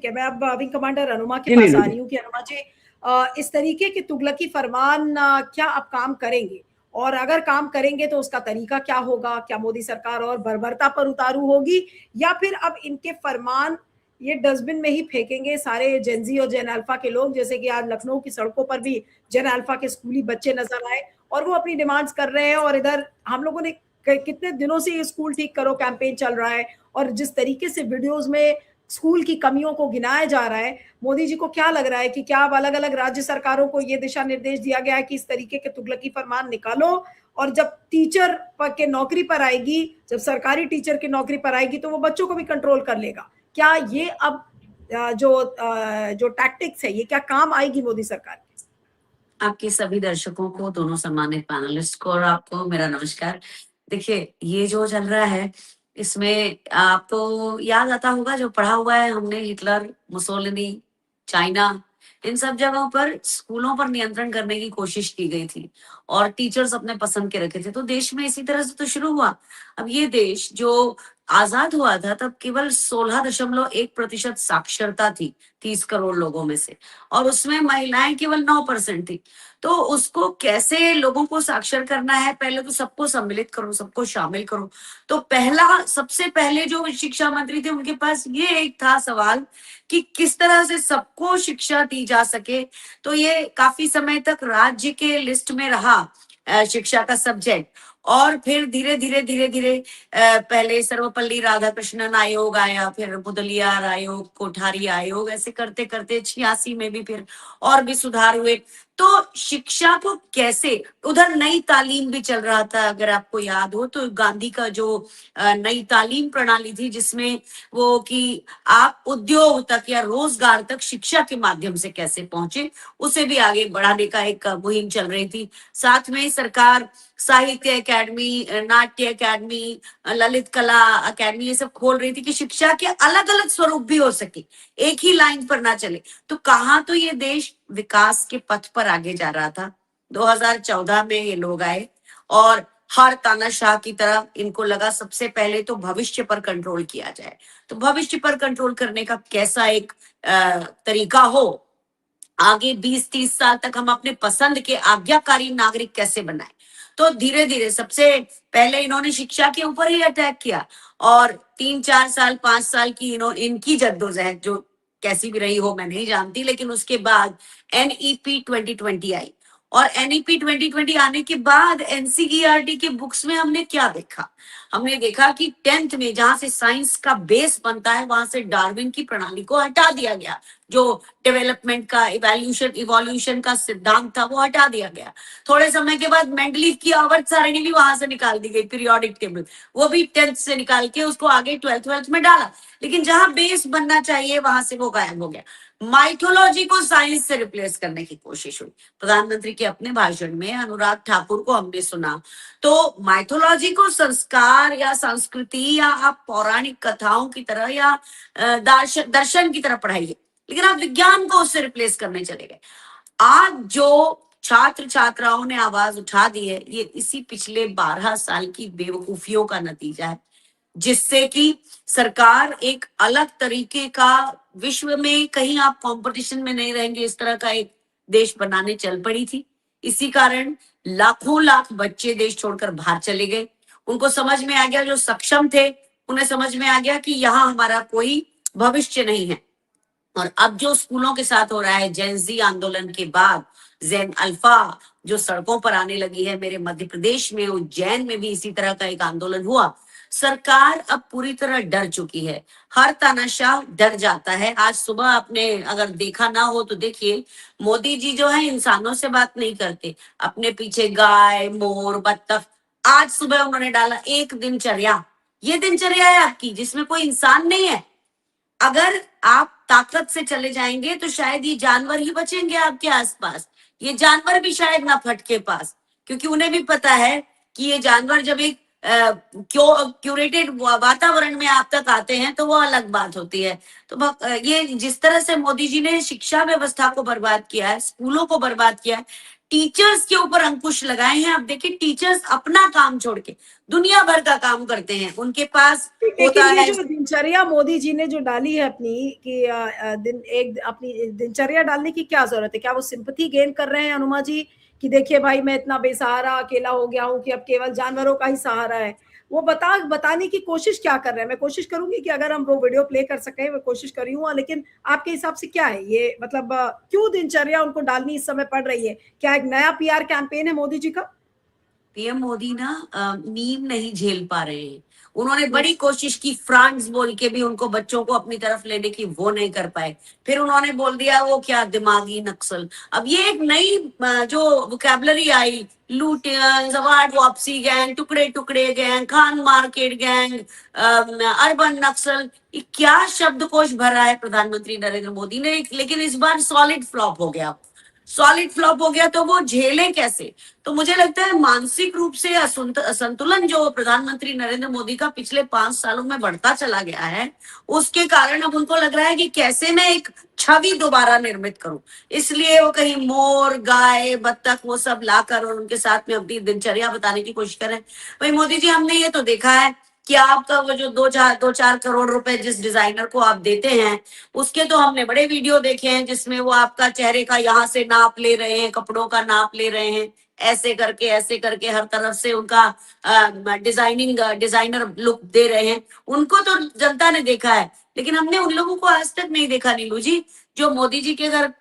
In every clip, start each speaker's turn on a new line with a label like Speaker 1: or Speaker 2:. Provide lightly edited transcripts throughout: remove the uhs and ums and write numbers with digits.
Speaker 1: ठीक है, मैं अब विंग कमांडर अनुमा के
Speaker 2: नहीं,
Speaker 1: पास
Speaker 2: नहीं,
Speaker 1: आ रही हूँ कि अनुमा जी, इस तरीके के तुगलकी फरमान क्या अब काम करेंगे, और अगर काम करेंगे तो उसका तरीका क्या होगा? क्या मोदी सरकार और बर्बरता पर उतारू होगी, या फिर अब इनके फरमान ये डस्टबिन में ही फेंकेंगे सारे जेनजी और जेन अल्फा के लोग? जैसे कि आज लखनऊ की सड़कों पर भी जेन अल्फा के स्कूली बच्चे नजर आए और वो अपनी डिमांड्स कर रहे हैं, और इधर हम लोगों ने कितने दिनों से ये स्कूल ठीक करो कैंपेन चल रहा है, और जिस तरीके से वीडियोस में स्कूल की कमियों को गिनाया जा रहा है, मोदी जी को क्या लग रहा है कि क्या अब अलग अलग राज्य सरकारों को ये दिशा निर्देश दिया गया है कि इस तरीके के तुगलकी फरमान निकालो, और जब टीचर के नौकरी पर आएगी, जब सरकारी टीचर की नौकरी पर आएगी तो वो बच्चों को भी कंट्रोल कर लेगा? क्या ये अब जो टैक्टिक्स है ये क्या काम आएगी मोदी सरकार की?
Speaker 3: आपके सभी दर्शकों को, दोनों सम्मानित पैनलिस्ट को और आपको मेरा नमस्कार। देखिए, ये जो चल रहा है इसमें आपको याद आता होगा, जो पढ़ा हुआ है हमने, हिटलर, मुसोलिनी, चाइना, इन सब जगहों पर स्कूलों पर नियंत्रण करने की कोशिश की गई थी और टीचर्स अपने पसंद के रखे थे। तो देश में इसी तरह से तो शुरू हुआ। अब ये देश जो आजाद हुआ था तब केवल 16.1% साक्षरता थी 30 करोड़ लोगों में से, और उसमें महिलाएं केवल 9% थी। तो उसको कैसे लोगों को साक्षर करना है, पहले तो सबको सम्मिलित करो, सबको शामिल करो। तो पहला, सबसे पहले जो शिक्षा मंत्री थे उनके पास ये एक था सवाल कि किस तरह से सबको शिक्षा दी जा सके। तो ये काफी समय तक राज्य के लिस्ट में रहा शिक्षा का सब्जेक्ट, और फिर धीरे धीरे धीरे धीरे पहले सर्वपल्ली राधाकृष्णन आयोग आया, फिर मुदलियार आयोग, कोठारी आयोग, ऐसे करते करते 86 में भी फिर और भी सुधार हुए। तो शिक्षा को कैसे, उधर नई तालीम भी चल रहा था, अगर आपको याद हो तो गांधी का जो नई तालीम प्रणाली थी जिसमें वो कि आप उद्योग तक या रोजगार तक शिक्षा के माध्यम से कैसे पहुंचे, उसे भी आगे बढ़ाने का एक मुहिम चल रही थी। साथ में सरकार साहित्य अकेडमी, नाट्य अकेडमी, ललित कला अकेडमी, ये सब खोल रही थी कि शिक्षा के अलग अलग स्वरूप भी हो सके, एक ही लाइन पर ना चले। तो कहाँ तो ये देश विकास के पथ पर आगे जा रहा था। 2014 में ये लोग आए और हर तानाशाह की तरह इनको लगा सबसे पहले तो भविष्य पर कंट्रोल किया जाए। तो भविष्य पर कंट्रोल करने का कैसा एक तरीका हो, आगे 20-30 साल तक हम अपने पसंद के आज्ञाकारी नागरिक कैसे बनाए। तो धीरे धीरे सबसे पहले इन्होंने शिक्षा के ऊपर ही अटैक किया, और 3-4 साल 5 साल की इनकी जद्दोजहद जो कैसी भी रही हो मैं नहीं जानती, लेकिन उसके बाद NEP 2020 आई, और NEP 2020 आने के बाद NCERT के बुक्स में हमने क्या देखा? हमने देखा कि 10th में जहां से साइंस का बेस बनता है वहां से डार्विन की प्रणाली को हटा दिया गया, जो डेवलपमेंट का इवोल्यूशन का सिद्धांत था वो हटा दिया गया। थोड़े समय के बाद मेंडलीव की आवर्त सारणी भी वहां से निकाल दी गई, पीरियोडिक टेबल, वो भी 10th से निकाल के उसको आगे 12th में डाला, लेकिन जहां बेस बनना चाहिए वहां से वो गायब हो गया। माइथोलॉजी को साइंस से रिप्लेस करने की कोशिश हुई। प्रधानमंत्री के अपने भाषण में अनुराग ठाकुर को हमने सुना, तो माइथोलॉजी को संस्कार या संस्कृति या आप पौराणिक कथाओं की तरह या दर्शन की तरह पढ़ाइए, लेकिन आप विज्ञान को उससे रिप्लेस करने चले गए। आज जो छात्र छात्राओं ने आवाज उठा दी है, ये इसी पिछले 12 साल की बेवकूफियों का नतीजा है, जिससे कि सरकार एक अलग तरीके का, विश्व में कहीं आप कंपटीशन में नहीं रहेंगे इस तरह का एक देश बनाने चल पड़ी थी। इसी कारण लाखों लाख बच्चे देश छोड़कर बाहर चले गए। उनको समझ में आ गया, जो सक्षम थे उन्हें समझ में आ गया कि यहाँ हमारा कोई भविष्य नहीं है। और अब जो स्कूलों के साथ हो रहा है, जेनजी आंदोलन के बाद जेन अल्फा जो सड़कों पर आने लगी है, मेरे मध्य प्रदेश में उज्जैन में भी इसी तरह का एक आंदोलन हुआ। सरकार अब पूरी तरह डर चुकी है, हर तानाशाह डर जाता है। आज सुबह आपने अगर देखा ना हो तो देखिए, मोदी जी जो है इंसानों से बात नहीं करते, अपने पीछे गाय, मोर, बत्तख। आज सुबह उन्होंने डाला एक दिनचर्या, ये दिनचर्या है आपकी जिसमें कोई इंसान नहीं है। अगर आप ताकत से चले जाएंगे तो शायद ये जानवर ही बचेंगे आपके आसपास, ये जानवर भी शायद ना फटके पास, क्योंकि उन्हें भी पता है कि ये जानवर जब एक क्यूरेटेड वातावरण में आप तक आते हैं तो वो अलग बात होती है। तो ये जिस तरह से मोदी जी ने शिक्षा व्यवस्था को बर्बाद किया है, स्कूलों को बर्बाद किया है, टीचर्स के ऊपर अंकुश लगाए हैं। अब देखिए टीचर्स अपना काम छोड़ के दुनिया भर का काम करते हैं, उनके पास होता
Speaker 1: लेकिन ये
Speaker 3: है।
Speaker 1: जो दिनचर्या मोदी जी ने जो डाली है अपनी कि दिन एक अपनी दिनचर्या डालने की क्या जरूरत है? क्या वो सिंपैथी गेन कर रहे हैं अनुमा जी कि देखिए भाई मैं इतना बेसहारा अकेला हो गया हूँ कि अब केवल जानवरों का ही सहारा है? वो बताने की कोशिश क्या कर रहे हैं? मैं कोशिश करूंगी कि अगर हम वो वीडियो प्ले कर सके, मैं कोशिश करी हूँ, लेकिन आपके हिसाब से क्या है ये, मतलब क्यों दिनचर्या उनको डालनी इस समय पड़ रही है? क्या एक नया पीआर कैंपेन है मोदी जी का?
Speaker 3: पीएम मोदी ना मीम नहीं झेल पा रहे हैं। उन्होंने बड़ी कोशिश की, फ्रांस बोल के भी उनको बच्चों को अपनी तरफ लेने की, वो नहीं कर पाए। फिर उन्होंने बोल दिया वो क्या दिमागी नक्सल। अब ये एक नई जो वोकैबुलरी आई, लूटियंस, अवार्ड वापसी गैंग, टुकड़े टुकड़े gang, Khan market gang, urban Naxal, ये क्या शब्दकोश भर रहा है प्रधानमंत्री नरेंद्र मोदी ने। लेकिन इस बार सॉलिड फ्लॉप हो गया। सॉलिड फ्लॉप हो गया तो वो झेले कैसे? तो मुझे लगता है मानसिक रूप से असंतुलन जो प्रधानमंत्री नरेंद्र मोदी का पिछले 5 सालों में बढ़ता चला गया है, उसके कारण अब उनको लग रहा है कि कैसे मैं एक छवि दोबारा निर्मित करूं। इसलिए वो कहीं मोर, गाय, बत्तख वो सब लाकर और उनके साथ में अपनी दिनचर्या बताने की कोशिश करें। भाई मोदी जी, हमने ये तो देखा है कि आपका वो जो 2-4 करोड़ रुपए जिस डिजाइनर को आप देते हैं, उसके तो हमने बड़े वीडियो देखे हैं जिसमें वो आपका चेहरे का यहाँ से नाप ले रहे हैं, कपड़ों का नाप ले रहे हैं, ऐसे करके हर तरफ से उनका डिजाइनर लुक दे रहे हैं। उनको तो जनता ने देखा है, लेकिन हमने उन लोगों को आज तक नहीं देखा नीलू जी, जो मोदी जी के घर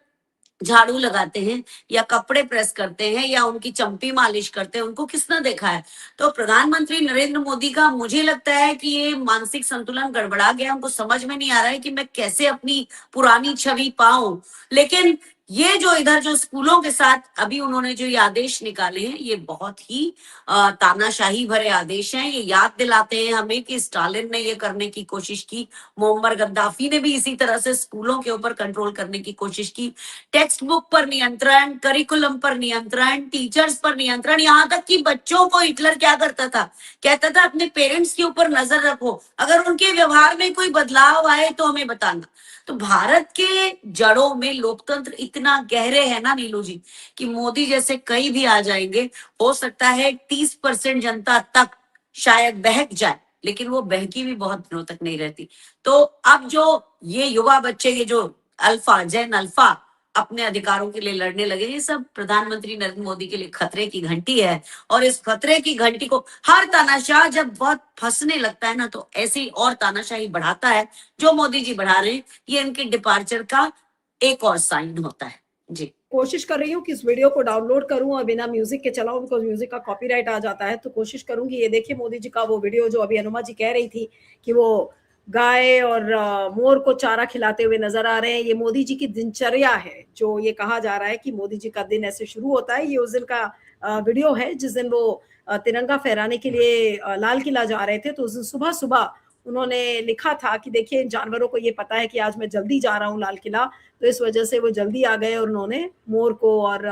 Speaker 3: झाड़ू लगाते हैं या कपड़े प्रेस करते हैं या उनकी चंपी मालिश करते हैं। उनको किसने देखा है? तो प्रधानमंत्री नरेंद्र मोदी का मुझे लगता है कि ये मानसिक संतुलन गड़बड़ा गया। उनको समझ में नहीं आ रहा है कि मैं कैसे अपनी पुरानी छवि पाऊं। लेकिन ये जो इधर जो स्कूलों के साथ अभी उन्होंने जो ये आदेश निकाले हैं, ये बहुत ही तानाशाही भरे आदेश हैं। ये याद दिलाते हैं हमें कि स्टालिन ने ये करने की कोशिश की, मोहम्मद गद्दाफी ने भी इसी तरह से स्कूलों के ऊपर कंट्रोल करने की कोशिश की। टेक्स्ट बुक पर नियंत्रण, करिकुलम पर नियंत्रण, टीचर्स पर नियंत्रण, यहाँ तक कि बच्चों को हिटलर क्या करता था, कहता था अपने पेरेंट्स के ऊपर नजर रखो, अगर उनके व्यवहार में कोई बदलाव आए तो हमें बताना। तो भारत के जड़ों में लोकतंत्र इतना गहरे है ना नीलू जी, कि मोदी जैसे कई भी आ जाएंगे, हो सकता है 30% जनता तक शायद बहक जाए, लेकिन वो बहकी भी बहुत दिनों तक नहीं रहती। तो अब जो ये युवा बच्चे, ये जो अल्फा, जैन अल्फा अपने अधिकारों के लिए लड़ने लगे, ये सब प्रधानमंत्री नरेंद्र मोदी के लिए खतरे की घंटी है। और इस खतरे की घंटी को हर तानाशाह जब बहुत फंसने लगता है ना, तो ऐसे ही और तानाशाही बढ़ाता है जो मोदी जी बढ़ा रहे हैं। ये इनके डिपार्चर का एक और साइन होता है। जी,
Speaker 1: कोशिश कर रही हूँ कि इस वीडियो को डाउनलोड करूं और बिना म्यूजिक के चलाऊं, बिकॉज म्यूजिक का कॉपीराइट आ जाता है। तो कोशिश करूंगी। ये देखिए मोदी जी का वो वीडियो जो अभी अनुमा जी कह रही थी कि वो गाय और मोर को चारा खिलाते हुए नजर आ रहे हैं। ये मोदी जी की दिनचर्या है। जो ये कहा जा रहा है कि मोदी जी का दिन ऐसे शुरू होता है, ये उस दिन का वीडियो है जिस दिन वो तिरंगा फहराने के लिए लाल किला जा रहे थे। तो उस दिन सुबह सुबह उन्होंने लिखा था कि देखिए इन जानवरों को ये पता है कि आज मैं जल्दी जा रहा हूँ लाल किला, तो इस वजह से वो जल्दी आ गए और उन्होंने मोर को और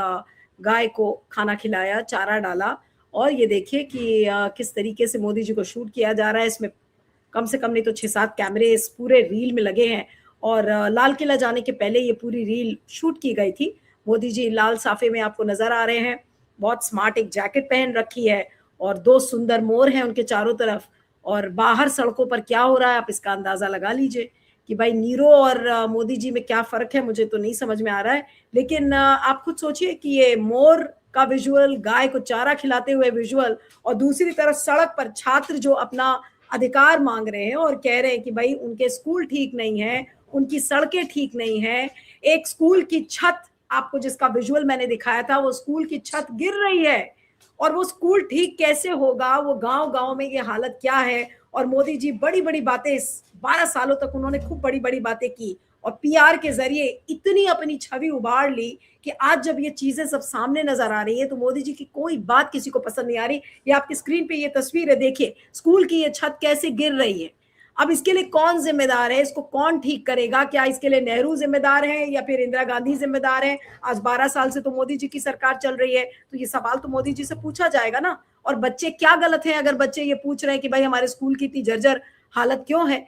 Speaker 1: गाय को खाना खिलाया, चारा डाला। और ये देखिए कि किस तरीके से मोदी जी को शूट किया जा रहा है। इसमें कम से कम नहीं तो 6-7 कैमरे इस पूरे रील में लगे हैं। और लाल किला जाने के पहले ये पूरी रील शूट की गई थी। मोदी जी लाल साफे में आपको नजर आ रहे हैं, बहुत स्मार्ट एक जैकेट पहन रखी है और 2 सुंदर मोर हैं उनके चारों तरफ। और बाहर सड़कों पर क्या हो रहा है आप इसका अंदाजा लगा लीजिए कि भाई नीरो और मोदी जी में क्या फर्क है, मुझे तो नहीं समझ में आ रहा है। लेकिन आप खुद सोचिए कि ये मोर का विजुअल, गाय को चारा खिलाते हुए विजुअल, और दूसरी तरफ सड़क पर छात्र जो अपना अधिकार मांग रहे हैं और कह रहे हैं कि भाई उनके स्कूल ठीक नहीं है, उनकी सड़कें ठीक नहीं है। एक स्कूल की छत आपको जिसका विजुअल मैंने दिखाया था, वो स्कूल की छत गिर रही है और वो स्कूल ठीक कैसे होगा? वो गांव गांव में ये हालत क्या है? और मोदी जी बड़ी बड़ी बातें, इस 12 सालों तक उन्होंने खूब बड़ी बड़ी बातें की और पीआर के जरिए इतनी अपनी छवि उबार ली कि आज जब ये चीजें सब सामने नजर आ रही है तो मोदी जी की कोई बात किसी को पसंद नहीं आ रही। ये आपकी स्क्रीन पे ये तस्वीर है, देखिए स्कूल की ये छत कैसे गिर रही है। अब इसके लिए कौन जिम्मेदार है? इसको कौन ठीक करेगा? क्या इसके लिए नेहरू जिम्मेदार है या फिर इंदिरा गांधी जिम्मेदार है? आज 12 साल से तो मोदी जी की सरकार चल रही है, तो ये सवाल तो मोदी जी से पूछा जाएगा ना। और बच्चे क्या गलत हैं अगर बच्चे ये पूछ रहे हैं कि भाई हमारे स्कूल की इतनी जर्जर हालत क्यों है?